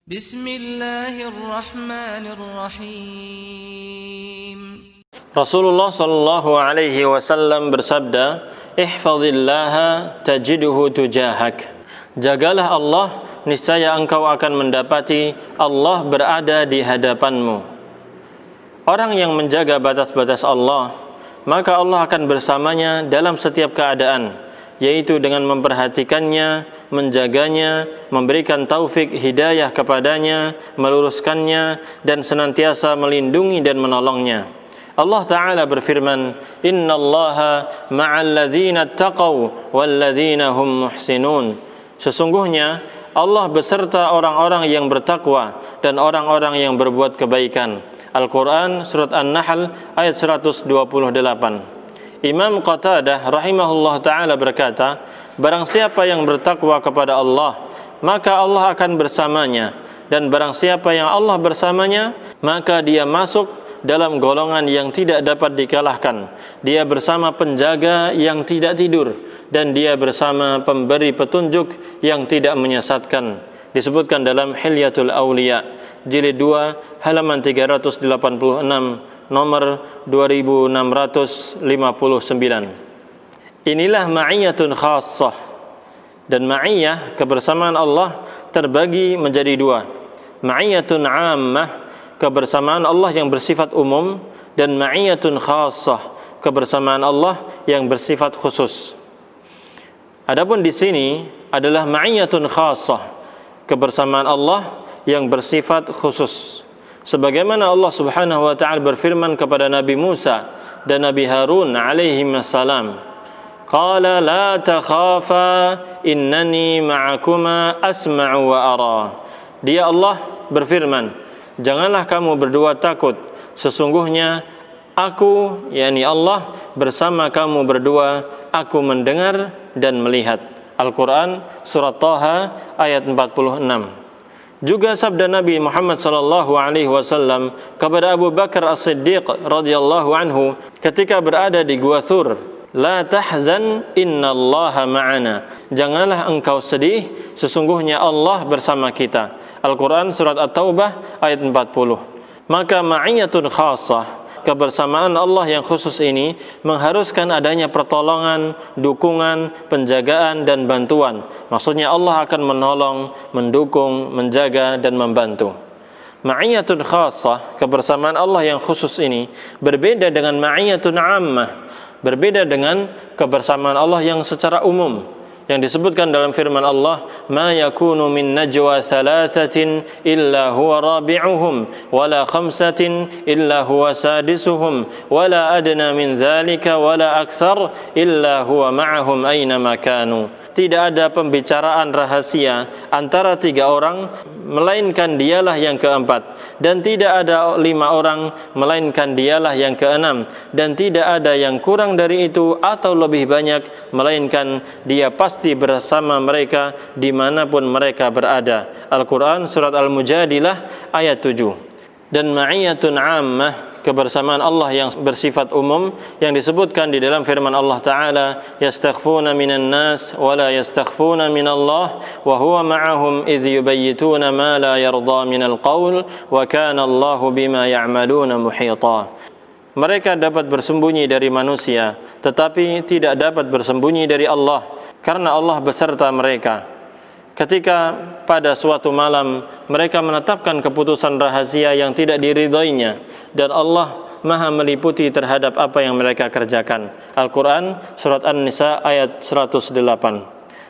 Bismillahirrahmanirrahim. Rasulullah sallallahu alaihi wasallam bersabda, "Ihfazillaha tajidhu tujahak." Jagalah Allah, niscaya engkau akan mendapati Allah berada di hadapanmu. Orang yang menjaga batas-batas Allah, maka Allah akan bersamanya dalam setiap keadaan, yaitu dengan memperhatikannya, menjaganya, memberikan taufik hidayah kepadanya, meluruskannya, dan senantiasa melindungi dan menolongnya. Allah Ta'ala berfirman, "Innallaha ma'al ladzina taqaw wal ladzina hum muhsinun." Sesungguhnya Allah beserta orang-orang yang bertakwa dan orang-orang yang berbuat kebaikan. Al-Quran Surat An-Nahl ayat 128. Imam Qatadah rahimahullah ta'ala berkata, barang siapa yang bertakwa kepada Allah, maka Allah akan bersamanya, dan barang siapa yang Allah bersamanya, maka dia masuk dalam golongan yang tidak dapat dikalahkan. Dia bersama penjaga yang tidak tidur, dan dia bersama pemberi petunjuk yang tidak menyesatkan. Disebutkan dalam Hilyatul Awliya jilid 2 halaman 386 nomor 2659. Inilah ma'iyatun khassah, dan ma'iyah kebersamaan Allah terbagi menjadi dua. Ma'iyatun 'ammah, kebersamaan Allah yang bersifat umum, dan ma'iyatun khassah, kebersamaan Allah yang bersifat khusus. Adapun di sini adalah ma'iyatun khassah, kebersamaan Allah yang bersifat khusus. Sebagaimana Allah Subhanahu wa ta'ala berfirman kepada Nabi Musa dan Nabi Harun alaihissalam, "Qala la takhafa innani ma'akuma asma'u wa ara." Dia Allah berfirman, janganlah kamu berdua takut, sesungguhnya aku, yakni Allah, bersama kamu berdua, aku mendengar dan melihat. Al-Quran Surat Taha ayat 46. Juga sabda Nabi Muhammad sallallahu alaihi wasallam kepada Abu Bakar As-Siddiq radhiyallahu anhu ketika berada di Gua Thur, "La tahzan innallaha ma'ana." Janganlah engkau sedih, sesungguhnya Allah bersama kita. Al-Quran Surat At-Taubah ayat 40. Maka ma'iyatun khassah, kebersamaan Allah yang khusus ini mengharuskan adanya pertolongan, dukungan, penjagaan, dan bantuan. Maksudnya Allah akan menolong, mendukung, menjaga, dan membantu. Ma'iyatun khassah, kebersamaan Allah yang khusus ini berbeda dengan ma'iyatun 'ammah, berbeda dengan kebersamaan Allah yang secara umum, yang disebutkan dalam firman Allah, "Ma yakunu min najwa thalathatin illa huwa rabi'uhum wala khamsatin illa huwa sadisuhum wala adna min dzalika wala akthar illa huwa ma'ahum aina ma kanu." Tidak ada pembicaraan rahasia antara 3 orang melainkan dialah yang keempat, dan tidak ada 5 orang melainkan dialah yang keenam, dan tidak ada yang kurang dari itu atau lebih banyak melainkan dia pasti bersama mereka dimanapun mereka berada. Al-Quran Surat Al-Mujadilah ayat 7. Dan ma'iyatun 'ammah, kebersamaan Allah yang bersifat umum, yang disebutkan di dalam firman Allah Ta'ala, "Yastakhfuna minan nas wa la yastakhfuna minallah wa huwa ma'ahum idh yubayyituna ma la yarda minal qawl wa kana Allahu bima ya'maluna muhita." Mereka dapat bersembunyi dari manusia, tetapi tidak dapat bersembunyi dari Allah, karena Allah beserta mereka. Ketika pada suatu malam mereka menetapkan keputusan rahasia yang tidak diridhoinya, dan Allah Maha meliputi terhadap apa yang mereka kerjakan. Al-Quran Surat An-Nisa ayat 108.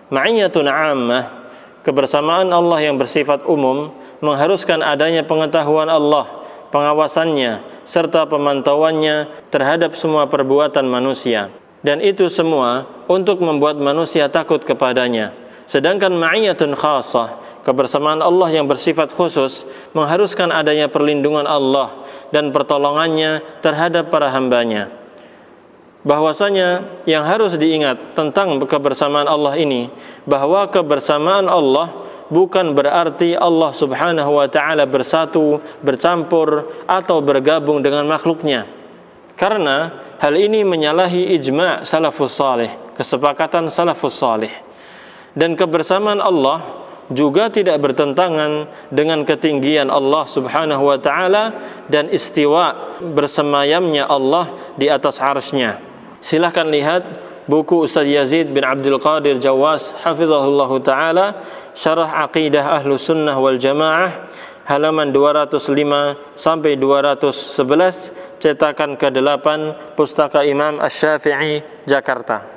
Ma'iyatun 'ammah, kebersamaan Allah yang bersifat umum, mengharuskan adanya pengetahuan Allah, pengawasannya, serta pemantauannya terhadap semua perbuatan manusia, dan itu semua untuk membuat manusia takut kepadanya. Sedangkan ma'iyatun khassah, kebersamaan Allah yang bersifat khusus, mengharuskan adanya perlindungan Allah dan pertolongannya terhadap para hambanya. Bahwasanya yang harus diingat tentang kebersamaan Allah ini, bahwa kebersamaan Allah bukan berarti Allah Subhanahu wa ta'ala bersatu, bercampur, atau bergabung dengan makhluknya. Karena hal ini menyalahi ijma' salafus salih, kesepakatan salafus salih. Dan kebersamaan Allah juga tidak bertentangan dengan ketinggian Allah Subhanahu wa taala dan istiwa bersemayamnya Allah di atas arsy-Nya. Silahkan lihat buku Ustaz Yazid bin Abdul Qadir Jawas hafizahullah taala, Syarah Aqidah Ahlus Sunnah wal Jamaah, halaman 205 sampai 211, cetakan ke-8 Pustaka Imam Asy-Syafi'i, Jakarta.